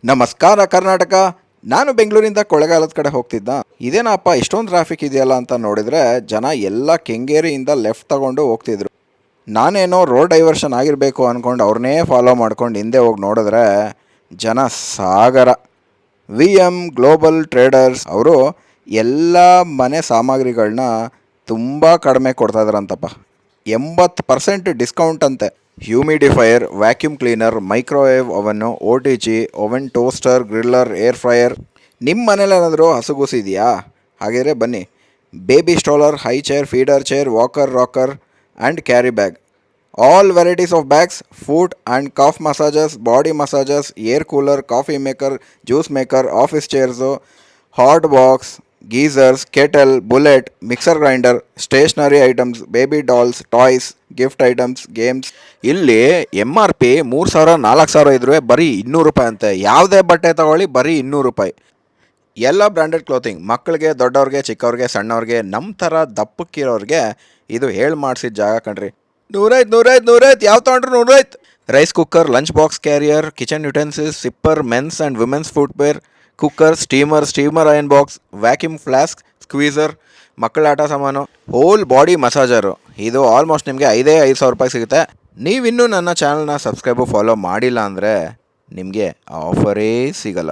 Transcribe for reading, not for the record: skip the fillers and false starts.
ನಮಸ್ಕಾರ ಕರ್ನಾಟಕ. ನಾನು ಬೆಂಗಳೂರಿಂದ ಕೊಳ್ಳೇಗಾಲದ ಕಡೆ ಹೋಗ್ತಿದ್ದ. ಇದೇನಪ್ಪ ಇಷ್ಟೊಂದು ಟ್ರಾಫಿಕ್ ಇದೆಯಲ್ಲ ಅಂತ ನೋಡಿದರೆ ಜನ ಎಲ್ಲ ಕೆಂಗೇರಿಯಿಂದ ಲೆಫ್ಟ್ ತಗೊಂಡು ಹೋಗ್ತಿದ್ರು. ನಾನೇನೋ ರೋಡ್ ಡೈವರ್ಷನ್ ಆಗಿರಬೇಕು ಅಂದ್ಕೊಂಡು ಅವ್ರನ್ನೇ ಫಾಲೋ ಮಾಡ್ಕೊಂಡು ಹಿಂದೆ ಹೋಗಿ ನೋಡಿದ್ರೆ ಜನ ಸಾಗರ. VM ಗ್ಲೋಬಲ್ ಟ್ರೇಡರ್ಸ್ ಅವರು ಎಲ್ಲ ಮನೆ ಸಾಮಗ್ರಿಗಳನ್ನ ತುಂಬ ಕಡಿಮೆ ಕೊಡ್ತಾಯಿದ್ರಂತಪ್ಪ. 80% ಡಿಸ್ಕೌಂಟ್ ಅಂತೆ. Humidifier, vacuum cleaner, microwave oven, OTG oven, toaster, griller, air fryer. ನಿಮ್ಮ ಮನೇಲಿ ಏನಾದರೂ ಹಸುಗುಸಿದೆಯಾ? ಹಾಗಾದರೆ ಬನ್ನಿ. Baby stroller, high chair, feeder chair, walker, rocker and carry bag. All varieties of bags, foot and calf massages, body massages, air cooler, coffee maker, juice maker, office chairs, hot box, geysers, kettle, bullet, mixer grinder, stationery items, baby dolls, toys, gift items, games. ಇಲ್ಲಿ MRP 3,000 4,000 ಇದ್ರೂ ಬರೀ 200 ರೂಪಾಯಿ ಅಂತೆ. ಯಾವುದೇ ಬಟ್ಟೆ ತಗೊಳ್ಳಿ ಬರೀ 200 ರೂಪಾಯಿ. ಎಲ್ಲ ಬ್ರ್ಯಾಂಡೆಡ್ ಕ್ಲೋತಿಂಗ್, ಮಕ್ಕಳಿಗೆ, ದೊಡ್ಡವ್ರಿಗೆ, ಚಿಕ್ಕವ್ರಿಗೆ, ಸಣ್ಣವ್ರಿಗೆ, ನಮ್ಮ ಥರ ದಪ್ಪಕ್ಕಿರೋರಿಗೆ ಇದು ಹೇಳಿ ಮಾಡಿಸಿದ ಜಾಗ ಕಣ್ರಿ. 100 ಯಾವ ತೊಗೊಂಡ್ರು 100. Rice cooker, lunch box carrier, kitchen utensils, sipper, men's and women's footwear, cooker, steamer iron box, vacuum flask, squeezer, ಮಕ್ಕಳ ಆಟ ಸಾಮಾನು, ಹೋಲ್ ಬಾಡಿ ಮಸಾಜರು. ಇದು ಆಲ್ಮೋಸ್ಟ್ ನಿಮಗೆ 5,000 ರೂಪಾಯಿ ಸಿಗುತ್ತೆ. ನೀವಿನ್ನೂ ನನ್ನ ಚಾನಲ್ನ ಸಬ್ಸ್ಕ್ರೈಬು ಫಾಲೋ ಮಾಡಿಲ್ಲ ಅಂದರೆ ನಿಮಗೆ ಆಫರೇ ಸಿಗಲ್ಲ.